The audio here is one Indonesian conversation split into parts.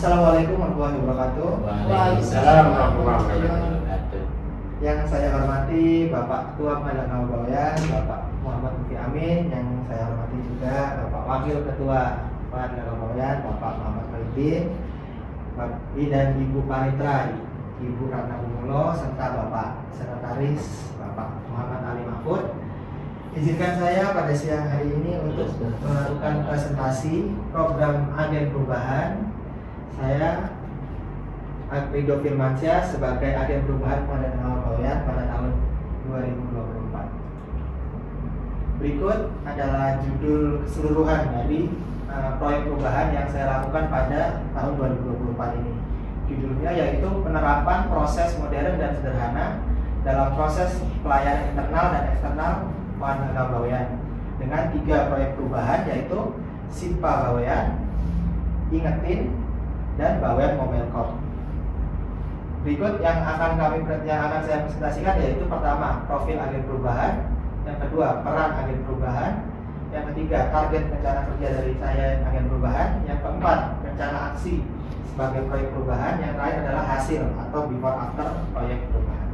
Assalamualaikum warahmatullahi wabarakatuh. Waalaikumsalam warahmatullahi wabarakatuh. Yang saya hormati Bapak Ketua Pengadilan Agama Bawean, Bapak Muhammad Mufti Amin. Yang saya hormati juga Bapak Wakil Ketua Pengadilan Agama Bawean, Bapak Muhammad Khalidin, dan Ibu Panitra, Ibu Ratna Bumulo, serta Bapak Sekretaris Bapak Muhammad Ali Mahfud. Izinkan saya pada siang hari ini untuk melakukan presentasi program Agen Perubahan. Saya Ridho Firmansyah sebagai Agen Perubahan Pengadilan Agama Bawean pada tahun 2024. Berikut adalah judul keseluruhan dari proyek perubahan yang saya lakukan pada tahun 2024 ini. Judulnya yaitu penerapan proses modern dan sederhana dalam proses pelayanan internal dan eksternal Pengadilan Agama Bawean dengan 3 proyek perubahan yaitu SIPA Bawean, Ingetin, dan Bawean Mobile Corp. Berikut yang akan saya presentasikan yaitu pertama profil agen perubahan, yang kedua peran agen perubahan, yang ketiga target rencana kerja dari saya agen perubahan, yang keempat rencana aksi sebagai proyek perubahan, yang terakhir adalah hasil atau before after proyek perubahan.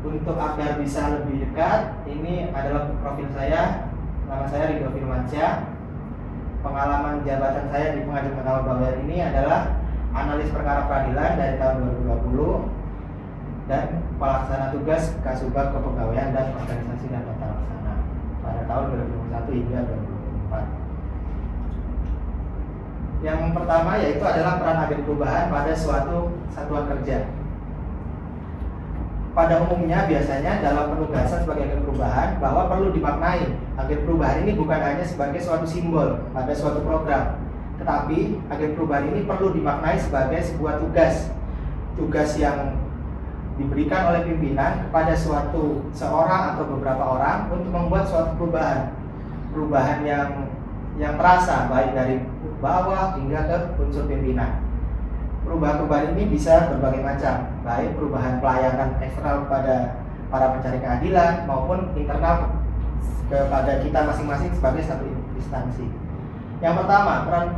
Untuk agar bisa lebih dekat, ini adalah profil saya. Nama saya Ridho Firmansyah. Pengalaman jabatan saya di Pengadilan Agama Bawean ini adalah analis perkara peradilan dari tahun 2020 dan pelaksana tugas Kasubag Kepegawaian dan Organisasi dan Tata Laksana pada tahun 2021 hingga 2024. Yang pertama yaitu adalah peran agen perubahan pada suatu satuan kerja. Pada umumnya biasanya dalam penugasan sebagai agen perubahan bahwa perlu dimaknai agen perubahan ini bukan hanya sebagai suatu simbol pada suatu program, tetapi agen perubahan ini perlu dimaknai sebagai sebuah tugas yang diberikan oleh pimpinan kepada seorang atau beberapa orang untuk membuat suatu perubahan yang terasa baik dari bawah hingga ke unsur pimpinan. Perubahan ini bisa berbagai macam, baik perubahan pelayanan eksternal kepada para pencari keadilan maupun internal kepada kita masing-masing sebagai satu instansi. Yang pertama, peran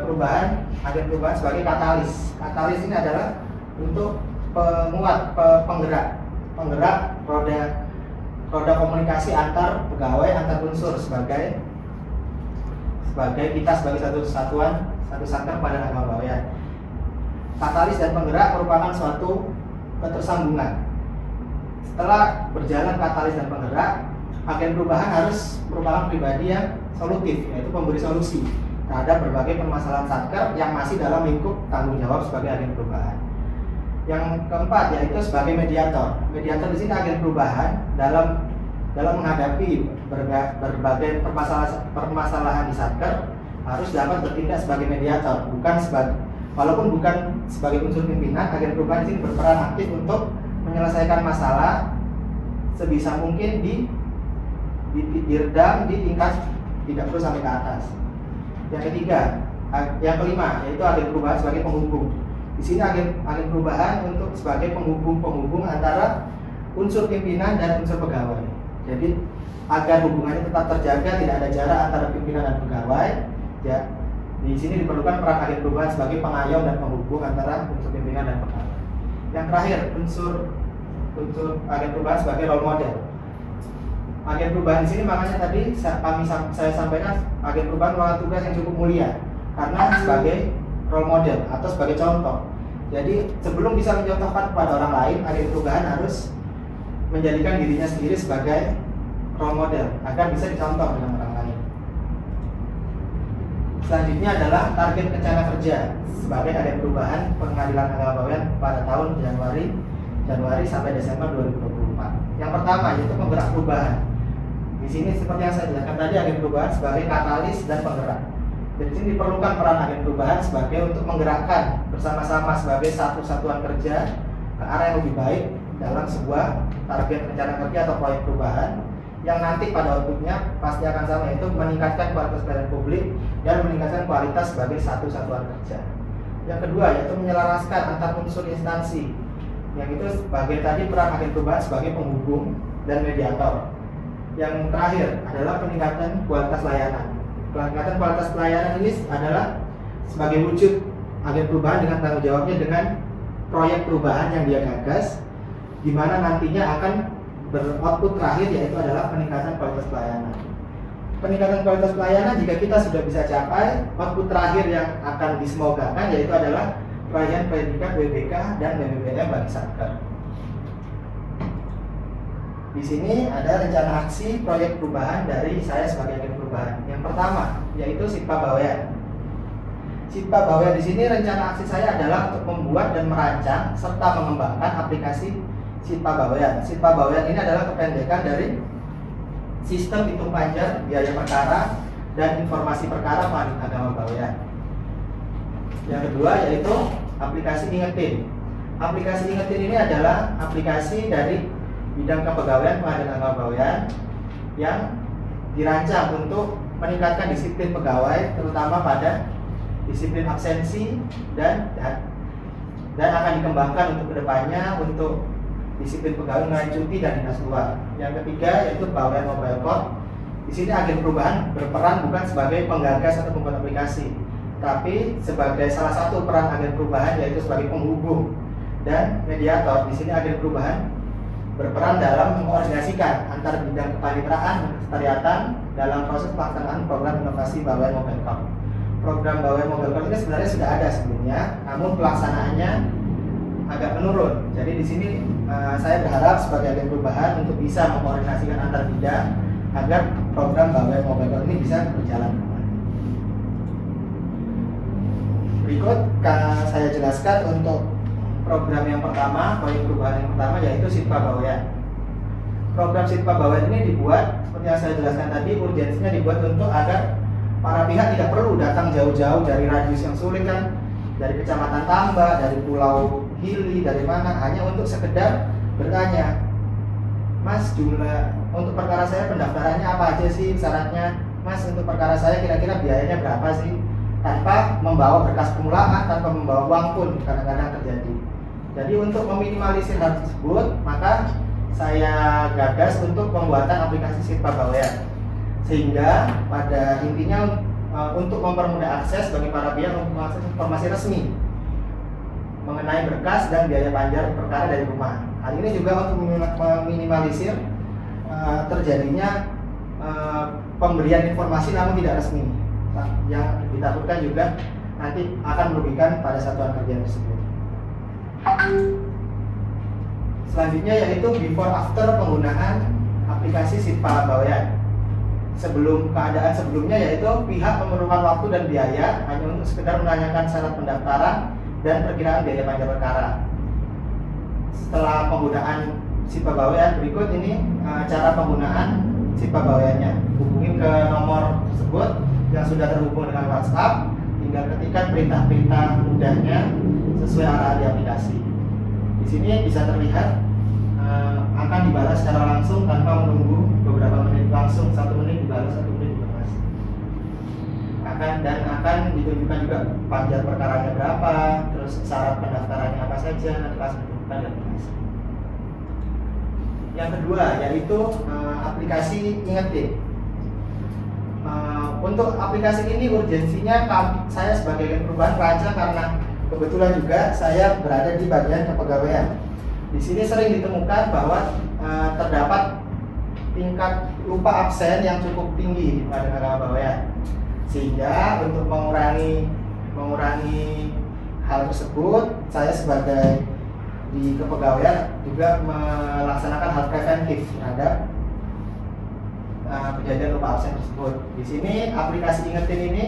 perubahan agen perubahan sebagai katalis. Katalis ini adalah untuk penggerak roda komunikasi antar pegawai, antar unsur sebagai kita sebagai satu satuan, satu satker pada Agama Bawean. Katalis dan penggerak merupakan suatu ketersambungan. Setelah berjalan katalis dan penggerak, agen perubahan harus merupakan pribadi yang solutif, yaitu pemberi solusi terhadap berbagai permasalahan satker yang masih dalam lingkup tanggung jawab sebagai agen perubahan. Yang keempat yaitu sebagai mediator. Mediator di sini agen perubahan dalam menghadapi berbagai permasalahan di satker harus dapat bertindak sebagai mediator, walaupun bukan sebagai unsur pimpinan. Agen perubahan di sini berperan aktif untuk menyelesaikan masalah sebisa mungkin diredam di tingkat tidak perlu sampai ke atas. Yang kelima yaitu agen perubahan sebagai penghubung. Di sini agen perubahan untuk sebagai penghubung antara unsur pimpinan dan unsur pegawai. Jadi agar hubungannya tetap terjaga, tidak ada jarak antara pimpinan dan pegawai. Ya, di sini diperlukan peran agen perubahan sebagai pengayom dan penghubung antara unsur pimpinan dan pegawai. Yang terakhir, unsur agen perubahan sebagai role model. Agen perubahan di sini makanya tadi saya sampaikan agen perubahan merupakan tugas yang cukup mulia karena sebagai role model atau sebagai contoh. Jadi sebelum bisa mencontohkan kepada orang lain, agen perubahan harus menjadikan dirinya sendiri sebagai role model agar bisa dicontoh dengan orang lain. Selanjutnya adalah target rencana kerja sebagai agen perubahan Pengadilan Agama Bawean pada tahun Januari sampai Desember 2024. Yang pertama yaitu penggerak perubahan. Di sini seperti yang saya jelaskan tadi, agen perubahan sebagai katalis dan penggerak. Jadi sini diperlukan peran agen perubahan sebagai untuk menggerakkan bersama-sama sebagai satu satuan kerja ke arah yang lebih baik dalam sebuah target rencana kerja atau proyek perubahan yang nanti pada outputnya pasti akan sama, yaitu meningkatkan kualitas pelayanan publik dan meningkatkan kualitas sebagai satu satuan kerja. Yang kedua yaitu menyelaraskan antar unsur instansi, yang itu sebagai tadi peran agen perubahan sebagai penghubung dan mediator. Yang terakhir adalah peningkatan kualitas layanan. Peningkatan kualitas pelayanan ini adalah sebagai wujud agen perubahan dengan tanggung jawabnya dengan proyek perubahan yang dia gagas, di mana nantinya akan beroutput terakhir yaitu adalah peningkatan kualitas pelayanan. Peningkatan kualitas pelayanan jika kita sudah bisa capai, output terakhir yang akan disemogakan yaitu adalah perayaan predikat WBK dan BBBM bagi Satker. Di sini ada rencana aksi proyek perubahan dari saya sebagai agen perubahan. Yang pertama yaitu Sitpa Bawean. Sitpa Bawean di sini rencana aksi saya adalah untuk membuat dan merancang serta mengembangkan aplikasi Sitpa Bawean. Sitpa Bawean ini adalah kependekan dari Sistem Hitung Panjar Biaya Perkara dan Informasi Perkara Panit Agama Bawean. Yang kedua yaitu aplikasi Ingetin. Aplikasi Ingetin ini adalah aplikasi dari bidang kepegawaian Pengadilan Agama Bawean yang dirancang untuk meningkatkan disiplin pegawai, terutama pada disiplin absensi dan akan dikembangkan untuk kedepannya untuk disiplin pegawai mengenai cuti dan dinas luar. Yang ketiga yaitu Bawean Mobile Code. Di sini agen perubahan berperan bukan sebagai penggagas atau pembuat aplikasi, tapi sebagai salah satu peran agen perubahan yaitu sebagai penghubung dan mediator. Di sini agen perubahan berperan dalam mengkoordinasikan antar bidang kepaniteraan dan kesekretariatan dalam proses pelaksanaan program inovasi Bawean Mobile Code. Program Bawean Mobile Code ini sebenarnya sudah ada sebelumnya, namun pelaksanaannya agak menurun. Jadi di sini saya berharap sebagai agen perubahan untuk bisa mengkoordinasikan antar bidang agar program Bawean Mobile Code ini bisa berjalan. Berikut saya jelaskan untuk program yang pertama, proyek perubahan yang pertama yaitu Sitpa Bawean. Program Sitpa Bawean ini dibuat seperti yang saya jelaskan tadi, urgensinya dibuat untuk agar para pihak tidak perlu datang jauh-jauh dari radius yang sulit kan, dari Kecamatan Tambak, dari Pulau Gili, dari mana, hanya untuk sekedar bertanya, Mas, jumlah untuk perkara saya pendaftarannya apa aja sih syaratnya? Mas, untuk perkara saya kira-kira biayanya berapa sih? Tanpa membawa berkas permulaan, tanpa membawa uang pun kadang-kadang terjadi. Jadi untuk meminimalisir hal tersebut, maka saya gagas untuk pembuatan aplikasi Sitpa Bawean. Sehingga pada intinya untuk mempermudah akses bagi para pihak untuk mengakses informasi resmi mengenai berkas dan biaya panjar perkara dari rumah. Hal ini juga untuk meminimalisir terjadinya pemberian informasi namun tidak resmi, yang ditakutkan juga nanti akan merugikan pada satuan kerja tersebut. Selanjutnya yaitu before after penggunaan aplikasi Sitpa Bawean. Keadaan sebelumnya yaitu pihak memerlukan waktu dan biaya hanya untuk sekedar menanyakan syarat pendaftaran dan perkiraan biaya panjar perkara. Setelah penggunaan Sitpa Bawean, berikut ini cara penggunaan Sitpa Baweannya. Hubungi ke nomor tersebut yang sudah terhubung dengan WhatsApp, tinggal ketikkan perintah-perintah mudahnya sesuai arah di aplikasi. Di sini bisa terlihat akan dibalas secara langsung tanpa menunggu beberapa menit, langsung 1 menit dibalas, 1 menit dibalas. Akan ditunjukkan juga panjar perkaranya berapa, terus syarat pendaftarannya apa saja, nanti langsung ditunjukkan di aplikasi. Yang kedua yaitu aplikasi Ingetin. Untuk aplikasi ini urgensinya saya sebagai agen perubahan rancang karena kebetulan juga saya berada di bagian kepegawaian. Di sini sering ditemukan bahwa terdapat tingkat lupa absen yang cukup tinggi di Pengadilan Agama Bawean. Sehingga untuk mengurangi hal tersebut, saya sebagai di kepegawaian juga melaksanakan hal preventif terhadap kejadian lupa absen tersebut. Di sini aplikasi Ingetin ini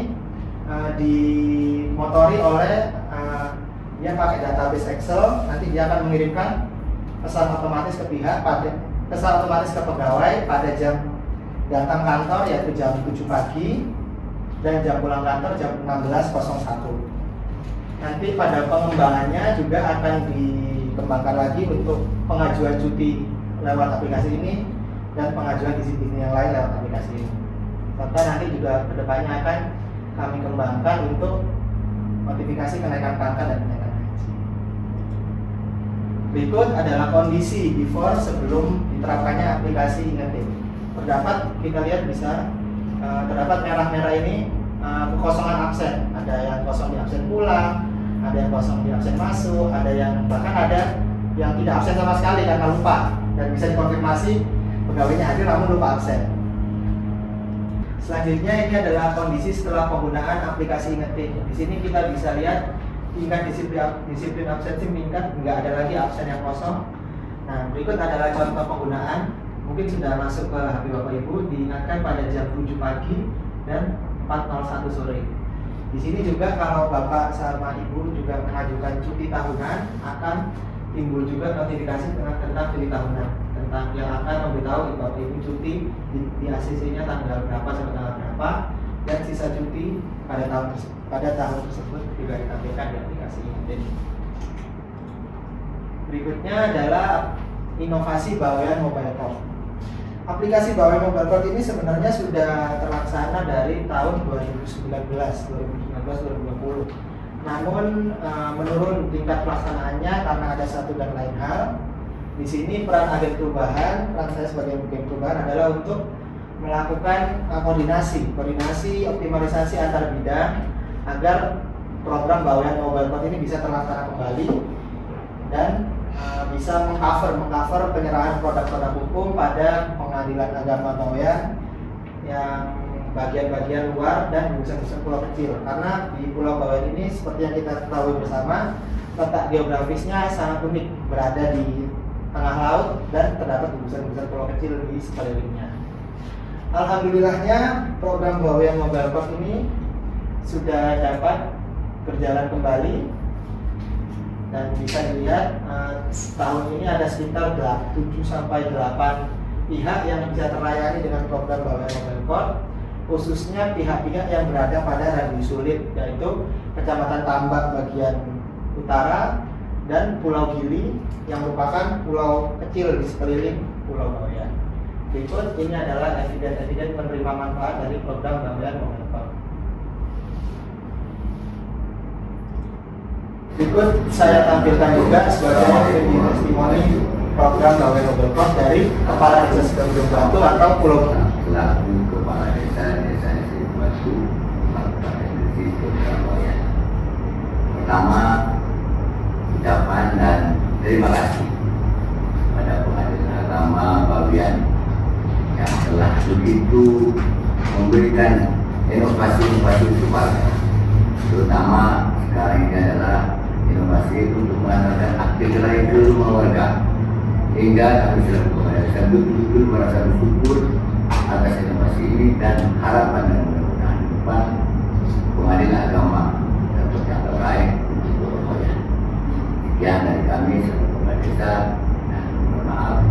dimotori oleh dia pakai database Excel. Nanti dia akan mengirimkan pesan otomatis ke pegawai pada jam datang kantor yaitu jam 7 pagi dan jam pulang kantor jam 16.01. Nanti pada pengembangannya juga akan dikembangkan lagi untuk pengajuan cuti lewat aplikasi ini dan pengajuan disiplin yang lain lewat aplikasi ini. Serta nanti juga kedepannya akan kami kembangkan untuk notifikasi kenaikan pangkat dan kenaikan gaji. Berikut adalah kondisi before sebelum diterapkannya aplikasi Ingetin. Terdapat kita lihat bisa terdapat merah-merah ini kekosongan absen. Ada yang kosong di absen pulang, ada yang kosong di absen masuk, ada yang bahkan ada yang tidak absen sama sekali karena lupa, dan bisa dikonfirmasi pegawainya hadir namun lupa absen. Selanjutnya ini adalah kondisi setelah penggunaan aplikasi Ingetin. Di sini kita bisa lihat tingkat disiplin absensi meningkat, nggak ada lagi absen yang kosong. Nah, berikut adalah contoh penggunaan. Mungkin sudah masuk ke HP Bapak Ibu, diingatkan pada jam 7 pagi dan 4.01 sore. Di sini juga kalau Bapak sama Ibu juga mengajukan cuti tahunan, akan timbul juga notifikasi tentang cuti tahunan, tentang yang akan memberitahu Bapak Ibu cuti di ACC-nya tanggal berapa sampai tanggal berapa, dan sisa cuti pada tahun tersebut juga ditampilkan di aplikasi ini. Berikutnya adalah inovasi bawean mobile phone. Aplikasi bawean mobile phone ini sebenarnya sudah terlaksana dari tahun 2019-2020. Namun menurun tingkat pelaksanaannya karena ada satu dan lain hal. Di sini peran agen perubahan, peran saya sebagai agen perubahan adalah untuk melakukan koordinasi optimalisasi antar bidang agar program bawean mobile phone ini bisa terlaksana kembali dan bisa mengcover penyerahan produk-produk hukum pada pengadilan agama bawean yang bagian-bagian luar dan gugusan-gugusan pulau kecil. Karena di Pulau Bawean ini seperti yang kita ketahui bersama, letak geografisnya sangat unik, berada di tengah laut dan terdapat gugusan-gugusan pulau kecil di sekelilingnya. Alhamdulillahnya program Bawean Mobile Phone ini sudah dapat berjalan kembali dan bisa dilihat tahun ini ada sekitar 7-8 pihak yang bisa terlayani dengan program Bawean Mobile Phone, khususnya pihak-pihak yang berada pada radius sulit, yaitu Kecamatan Tambak bagian utara dan Pulau Gili yang merupakan pulau kecil di sekeliling Pulau Bawean. Berikut ini adalah eviden penerima manfaat dari program Bawean Mobile Phone. Berikut saya tampilkan juga sebagai video testimoni program Bawean Mobile Phone dari Kepala Desa Sidoarjo Batu atau Pulau Gili. Selaku Kepala Desa Sidoarjo Bawean. Pertama, ucapan dan terima kasih pada pengadilan agama Bawean yang telah begitu memberikan inovasi-inovasi untuk warga. Terutama sekarang ini adalah inovasi untuk mengadakan aktivitas di rumah warga, hingga kami selaku Kepala Desa betul-betul merasa bersyukur atas inovasi ini dan harapan dan mudah-mudahan depan pengadilan agama dapat yang terbaik untuk Bawean. Sekian dari kami selaku Kepala Desa, dan mohon maaf,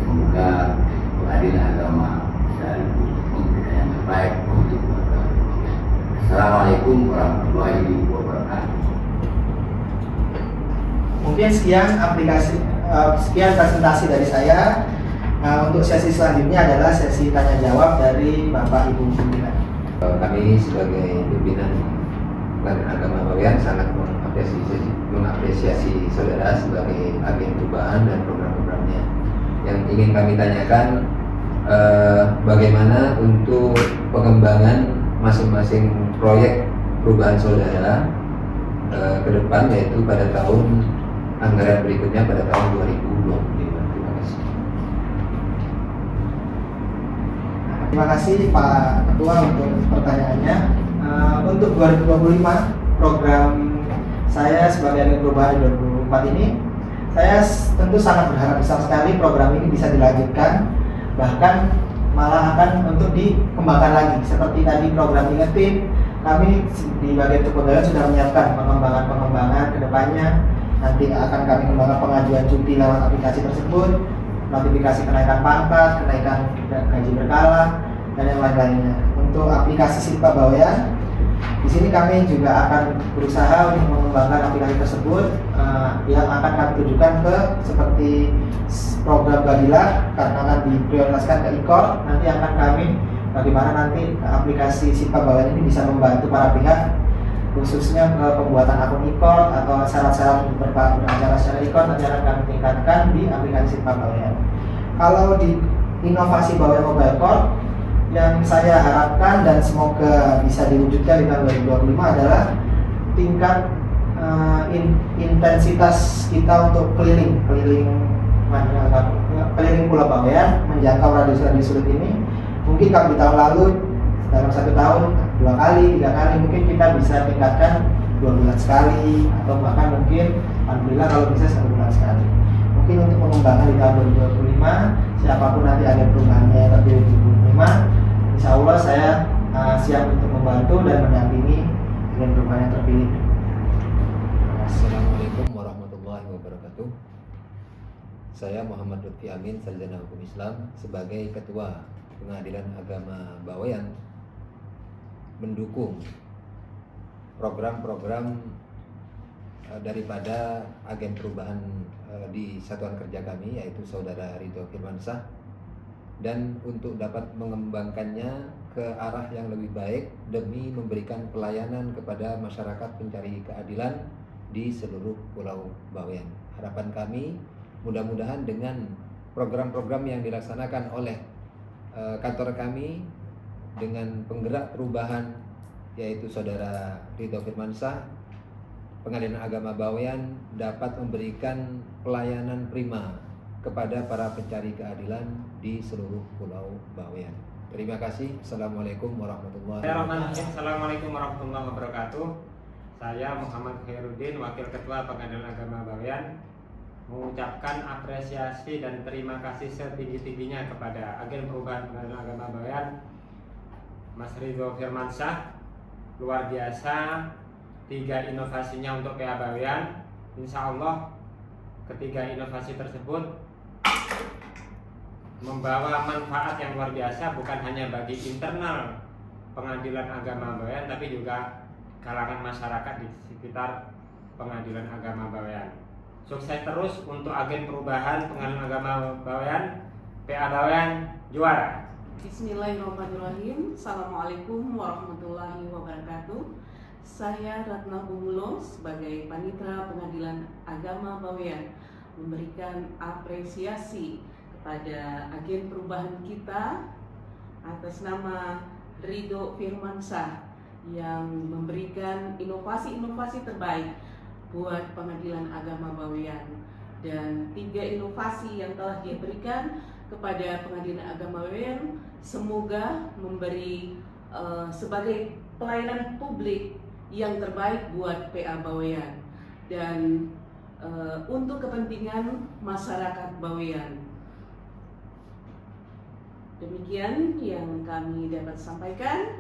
semoga pengadilan agama bisa memberikan yang terbaik untuk warga Bawean. Assalamualaikum warahmatullahi wabarakatuh. Mungkin sekian presentasi dari saya. Untuk sesi selanjutnya adalah sesi tanya jawab dari Bapak Ibu pimpinan. Kami sebagai pimpinan Pengadilan Agama Bawean sangat mengapresiasi saudara sebagai agen perubahan dan program-programnya. Yang ingin kami tanyakan, bagaimana untuk pengembangan masing-masing proyek perubahan saudara ke depan, yaitu pada tahun anggaran berikutnya pada tahun 2025. Terima kasih. Terima kasih Pak Ketua untuk pertanyaannya. Untuk 2025 program saya sebagai agen perubahan 2024 ini, saya tentu sangat berharap besar sekali program ini bisa dilanjutkan, bahkan malah akan untuk dikembangkan lagi. Seperti tadi program Ingetin, kami di bagian kepegawaian sudah menyiapkan pengembangan ke depannya. Nanti akan kami kembangkan pengajuan cuti lewat aplikasi tersebut, notifikasi kenaikan pangkat, kenaikan gaji berkala, dan yang lain-lainnya. Untuk aplikasi Sipa Bawean, di sini kami juga akan berusaha untuk mengembangkan aplikasi tersebut yang akan kami tujukan ke seperti program Badila, karena akan diprioritaskan ke e-core. Nanti akan kami bagaimana nanti aplikasi Sipa Bawean ini bisa membantu para pihak, khususnya ke pembuatan akun e-core atau syarat-syarat untuk beracara secara e-core nanti akan kami tingkatkan di aplikasi Sipa Bawean. Kalau di inovasi Bawean Mobile Core, yang saya harapkan dan semoga bisa diwujudkan di tahun 2025 adalah tingkat intensitas kita untuk keliling Pulau Bawean, menjangkau radius sulit ini. Mungkin kalau di tahun lalu dalam 1 tahun 2 kali, 3 kali, mungkin kita bisa tingkatkan 2 bulan sekali, atau bahkan mungkin alhamdulillah kalau bisa 1 bulan sekali. Mungkin untuk pengembangan di tahun 2025, siapapun nanti agen perubahannya terpilih 2025, insya Allah saya siap untuk membantu dan mendampingi agen perubahan yang terpilih. Assalamualaikum warahmatullahi wabarakatuh. Saya Muhammad Lutfi Amin, Sarjana Hukum Islam, sebagai Ketua Pengadilan Agama Bawean mendukung program-program daripada agen perubahan di satuan kerja kami, yaitu Saudara Ridho Firmansyah, dan untuk dapat mengembangkannya ke arah yang lebih baik demi memberikan pelayanan kepada masyarakat pencari keadilan di seluruh Pulau Bawean. Harapan kami mudah-mudahan dengan program-program yang dilaksanakan oleh kantor kami dengan penggerak perubahan, yaitu Saudara Ridho Firmansyah, Pengadilan Agama Bawean dapat memberikan pelayanan prima kepada para pencari keadilan di seluruh Pulau Bawean. Terima kasih. Assalamualaikum warahmatullahi wabarakatuh. Assalamualaikum warahmatullahi wabarakatuh. Saya Muhammad Khairuddin, Wakil Ketua Pengadilan Agama Bawean, mengucapkan apresiasi dan terima kasih setinggi-tingginya kepada agen perubahan Pengadilan Agama Bawean, Mas Ridho Firmansyah. Luar biasa 3 inovasinya untuk PA Bawean. Insya Allah ketiga inovasi tersebut membawa manfaat yang luar biasa, bukan hanya bagi internal Pengadilan Agama Bawean, tapi juga kalangan masyarakat di sekitar Pengadilan Agama Bawean. Sukses terus untuk agen perubahan Pengadilan Agama Bawean, PA Bawean juara. Bismillahirrahmanirrahim. Assalamualaikum warahmatullahi wabarakatuh. Saya Ratna Bumulo sebagai Panitra Pengadilan Agama Bawean memberikan apresiasi kepada agen perubahan kita atas nama Ridho Firmansyah yang memberikan inovasi-inovasi terbaik buat Pengadilan Agama Bawean. Dan 3 inovasi yang telah dia berikan kepada Pengadilan Agama Bawean semoga memberi sebagai pelayanan publik yang terbaik buat PA Bawean dan untuk kepentingan masyarakat Bawean. Demikian yang kami dapat sampaikan,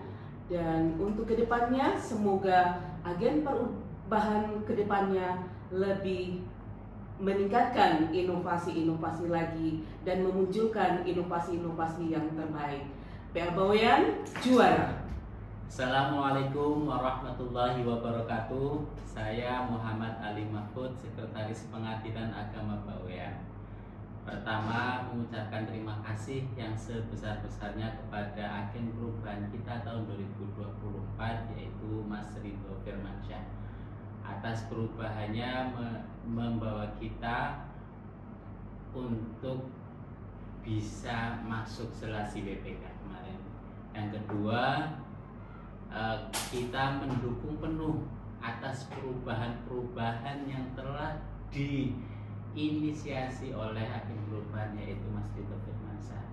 dan untuk kedepannya semoga agen perubahan kedepannya lebih meningkatkan inovasi-inovasi lagi dan memunculkan inovasi-inovasi yang terbaik. PA Bawean juara. Assalamualaikum warahmatullahi wabarakatuh. Saya Muhammad Ali Mahfud, Sekretaris Pengadilan Agama Bawean. Pertama, mengucapkan terima kasih yang sebesar-besarnya kepada agen perubahan kita tahun 2024, yaitu Mas Ridho Firmansyah, atas perubahannya membawa kita untuk bisa masuk seleksi BPK kemarin. Yang kedua, kita mendukung penuh atas perubahan-perubahan yang telah diinisiasi oleh agen perubahan, yaitu Mas Ridho Firmansyah.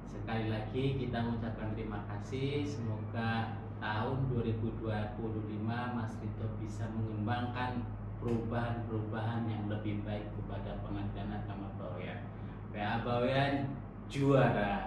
Sekali lagi kita mengucapkan terima kasih. Semoga tahun 2025 Mas Ridho bisa mengembangkan perubahan-perubahan yang lebih baik kepada Pengadilan Agama Bawean. PA Bawean juara.